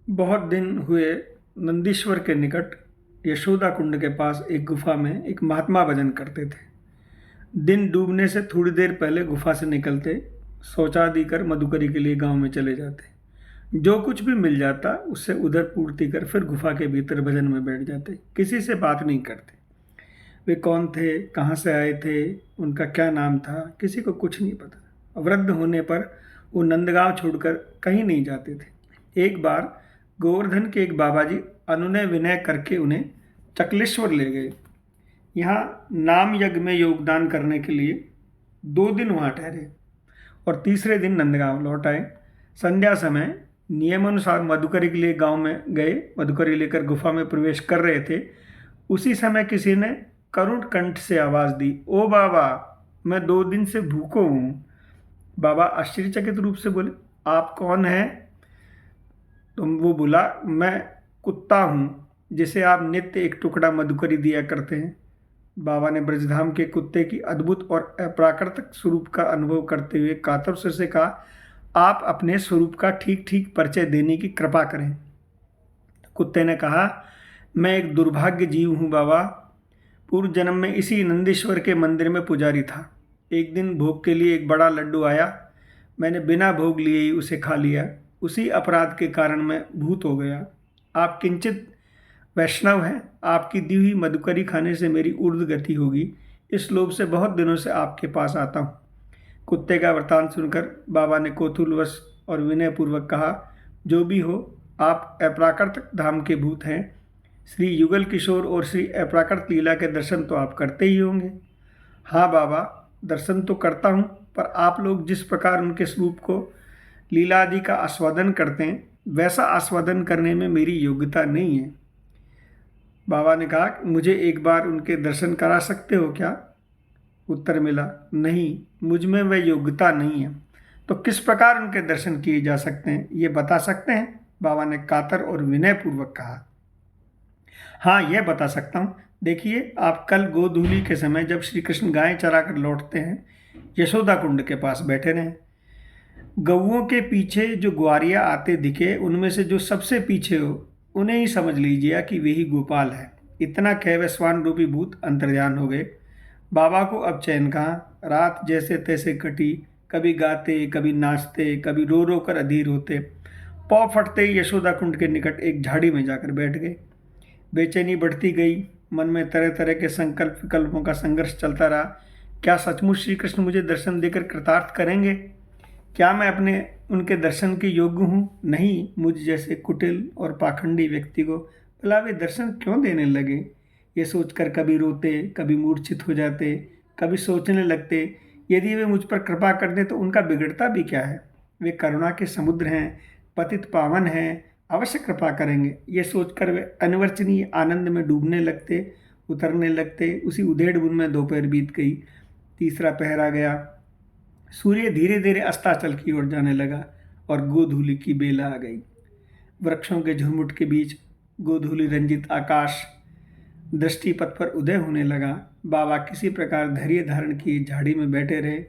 बहुत दिन हुए नंदीश्वर के निकट यशोदा कुंड के पास एक गुफा में एक महात्मा भजन करते थे। दिन डूबने से थोड़ी देर पहले गुफा से निकलते, शौचादि कर मधुकरी के लिए गांव में चले जाते। जो कुछ भी मिल जाता उससे उधर पूर्ति कर फिर गुफा के भीतर भजन में बैठ जाते। किसी से बात नहीं करते। वे कौन थे, कहाँ से आए थे, उनका क्या नाम था, किसी को कुछ नहीं पता। वृद्ध होने पर वो नंदगांव छोड़कर कहीं नहीं जाते थे। एक बार गोवर्धन के एक बाबा जी अनुनय विनय करके उन्हें चकलेश्वर ले गए। यहाँ नाम यज्ञ में योगदान करने के लिए 2 दिन वहाँ ठहरे और तीसरे दिन नंदगांव लौट आए। संध्या समय नियमानुसार मधुकरी के लिए गांव में गए। मधुकरी लेकर गुफा में प्रवेश कर रहे थे। उसी समय किसी ने करुण कंठ से आवाज़ दी, ओ बाबा, मैं 2 दिन से भूखो हूँ। बाबा आश्चर्यचकित रूप से बोले, आप कौन हैं? तो वो बोला, मैं कुत्ता हूँ जिसे आप नित्य एक टुकड़ा मधुकरी दिया करते हैं। बाबा ने ब्रजधाम के कुत्ते की अद्भुत और अप्राकृतिक स्वरूप का अनुभव करते हुए कातर स्वर से कहा, आप अपने स्वरूप का ठीक ठीक परिचय देने की कृपा करें। कुत्ते ने कहा, मैं एक दुर्भाग्य जीव हूँ बाबा। पूर्व जन्म में इसी नंदीश्वर के मंदिर में पुजारी था। एक दिन भोग के लिए एक बड़ा लड्डू आया। मैंने बिना भोग लिए ही उसे खा लिया। उसी अपराध के कारण मैं भूत हो गया। आप किंचित वैष्णव हैं। आपकी दी हुई मधुकरी खाने से मेरी ऊर्ध्व गति होगी। इस लोभ से बहुत दिनों से आपके पास आता हूँ। कुत्ते का वृतांत सुनकर बाबा ने कौतूहलवश और विनयपूर्वक कहा, जो भी हो, आप अप्राकृत धाम के भूत हैं। श्री युगल किशोर और श्री अप्राकृत लीला के दर्शन तो आप करते ही होंगे। हाँ बाबा, दर्शन तो करता हूँ, पर आप लोग जिस प्रकार उनके स्वरूप को लीला आदि का आस्वादन करते हैं, वैसा आस्वादन करने में मेरी योग्यता नहीं है। बाबा ने कहा, मुझे एक बार उनके दर्शन करा सकते हो क्या? उत्तर मिला, नहीं, मुझ में वह योग्यता नहीं है। तो किस प्रकार उनके दर्शन किए जा सकते हैं, ये बता सकते हैं? बाबा ने कातर और विनयपूर्वक कहा। हाँ, यह बता सकता हूँ। देखिए, आप कल गोधूली के समय जब श्री कृष्ण गायें चरा कर लौटते हैं, यशोदा कुंड के पास बैठे रहें। गौओं के पीछे जो ग्वारिया आते दिखे, उनमें से जो सबसे पीछे हो, उन्हें ही समझ लीजिए कि वही गोपाल है। इतना कह वह स्वान रूपी भूत अंतर्ध्यान हो गए। बाबा को अब चैन कहाँ। रात जैसे तैसे कटी। कभी गाते, कभी नाचते, कभी रो रो कर अधीर होते। पौ फटते ही यशोदा कुंड के निकट एक झाड़ी में जाकर बैठ गए। बेचैनी बढ़ती गई। मन में तरह तरह के संकल्प विकल्पों का संघर्ष चलता रहा। क्या सचमुच श्री कृष्ण मुझे दर्शन देकर कृतार्थ करेंगे? क्या मैं अपने उनके दर्शन के योग्य हूँ? नहीं, मुझ जैसे कुटिल और पाखंडी व्यक्ति को भला वे दर्शन क्यों देने लगे? ये सोचकर कभी रोते, कभी मूर्छित हो जाते, कभी सोचने लगते, यदि वे मुझ पर कृपा कर दें तो उनका बिगड़ता भी क्या है? वे करुणा के समुद्र हैं, पतित पावन हैं, अवश्य कृपा करेंगे। ये सोचकर वे अनिवर्चनीय आनंद में डूबने लगते, उतरने लगते। उसी उधेड़ बुन में दोपहर बीत गई। तीसरा पहर आ गया। सूर्य धीरे धीरे अस्ताचल की ओर जाने लगा और गोधूली की बेला आ गई। वृक्षों के झुरमुट के बीच गोधूली रंजित आकाश दृष्टिपथ पर उदय होने लगा। बाबा किसी प्रकार धैर्य धारण किए झाड़ी में बैठे रहे।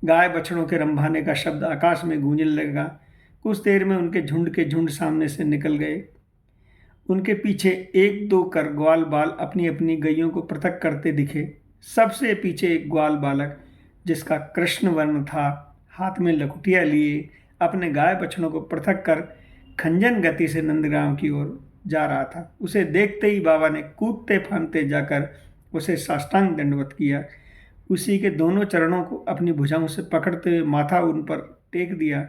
गाय बछड़ों के रंभाने का शब्द आकाश में गूंजने लगा। कुछ देर में उनके झुंड के झुंड सामने से निकल गए। उनके पीछे एक दो कर ग्वाल बाल अपनी अपनी गैयों को पृथक करते दिखे। सबसे पीछे एक ग्वाल बालक, जिसका कृष्ण वर्ण था, हाथ में लकुटिया लिए अपने गाय बछड़ों को पृथक कर खंजन गति से नंदग्राम की ओर जा रहा था। उसे देखते ही बाबा ने कूदते फांदते जाकर उसे साष्टांग दंडवत किया। उसी के दोनों चरणों को अपनी भुजाओं से पकड़ते हुए माथा उन पर टेक दिया।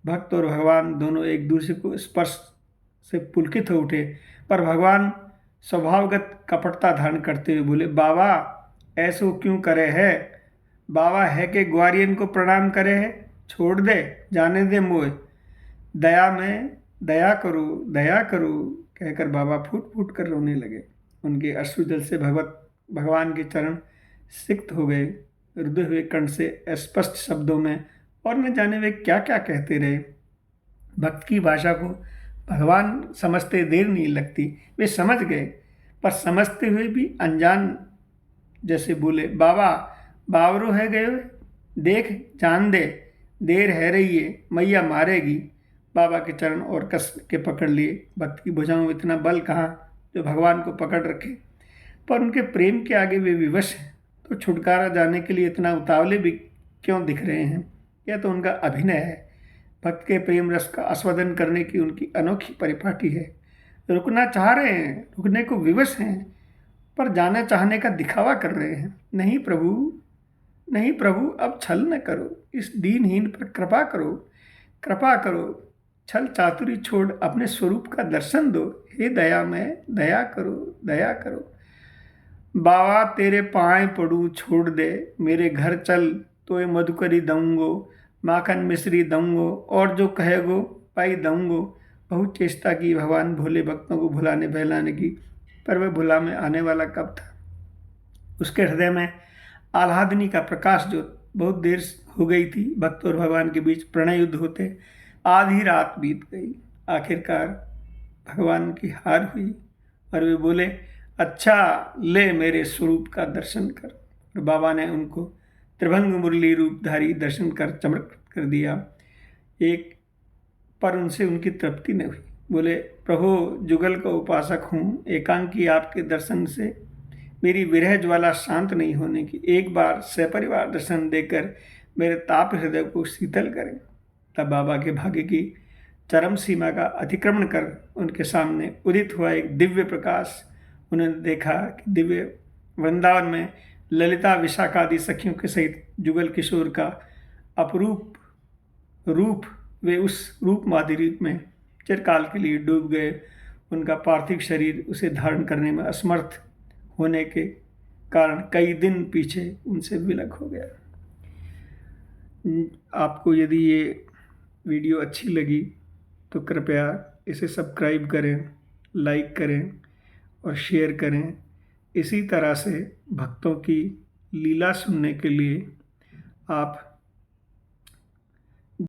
भक्त और भगवान दोनों एक दूसरे को स्पर्श से पुलकित हो उठे, पर भगवान स्वभावगत कपटता धारण करते हुए बोले, बाबा, ऐसो क्यों करे है? बाबा है कि ग्वारियन को प्रणाम करे है? छोड़ दे, जाने दे मोह। दया में दया करो, दया करो, कहकर बाबा फूट फूट कर रोने लगे। उनके अश्रुजल से भगवान के चरण सिक्त हो गए। रुदे हुए कंठ से स्पष्ट शब्दों में और न जाने वे क्या क्या कहते रहे। भक्त की भाषा को भगवान समझते देर नहीं लगती। वे समझ गए, पर समझते हुए भी अनजान जैसे बोले, बाबा, बावरो है गए, देख, जान दे, देर है रही है, मैया मारेगी। बाबा के चरण और कस के पकड़ लिए। भक्त की भुजाओं में इतना बल कहाँ जो भगवान को पकड़ रखे, पर उनके प्रेम के आगे वे विवश हैं, तो छुटकारा जाने के लिए इतना उतावले भी क्यों दिख रहे हैं? यह तो उनका अभिनय है। भक्त के प्रेम रस का आस्वादन करने की उनकी अनोखी परिपाटी है। रुकना चाह रहे हैं, रुकने को विवश हैं, पर जाना चाहने का दिखावा कर रहे हैं। नहीं प्रभु, नहीं प्रभु, अब छल न करो, इस दीनहीन पर कृपा करो, कृपा करो, छल चातुरी छोड़ अपने स्वरूप का दर्शन दो। हे दया में दया करो, दया करो। बाबा तेरे पाँव पड़ू, छोड़ दे मेरे घर चल, तो ये मधुकरी दऊंगो, माखन मिश्री दऊंगो, और जो कहेगो पाई दऊंगो। बहुत चेष्टा की भगवान भोले भक्तों को भुलाने बहलाने की, पर वह भुला में आने वाला कब था? उसके हृदय में आह्लादनी का प्रकाश जो बहुत देर हो गई थी। भक्त और भगवान के बीच प्रणय युद्ध होते आधी रात बीत गई। आखिरकार भगवान की हार हुई और वे बोले, अच्छा ले मेरे स्वरूप का दर्शन कर। और बाबा ने उनको त्रिभंग मुरली रूपधारी दर्शन कर चमक कर दिया। एक पर उनसे उनकी तृप्ति न हुई। बोले, प्रभु जुगल का उपासक हूँ, एकांकी आपके दर्शन से मेरी विरह ज्वाला शांत नहीं होने की। एक बार सपरिवार दर्शन देकर मेरे ताप हृदय को शीतल करें। तब बाबा के भाग्य की चरम सीमा का अतिक्रमण कर उनके सामने उदित हुआ एक दिव्य प्रकाश। उन्होंने देखा कि दिव्य वृंदावन में ललिता विशाखा आदि सखियों के सहित जुगल किशोर का अपरूप रूप, वे उस रूप माधुरी में चिरकाल के लिए डूब गए। उनका पार्थिव शरीर उसे धारण करने में असमर्थ होने के कारण कई दिन पीछे उनसे विलग हो गया। आपको यदि ये वीडियो अच्छी लगी तो कृपया इसे सब्सक्राइब करें, लाइक करें और शेयर करें। इसी तरह से भक्तों की लीला सुनने के लिए आप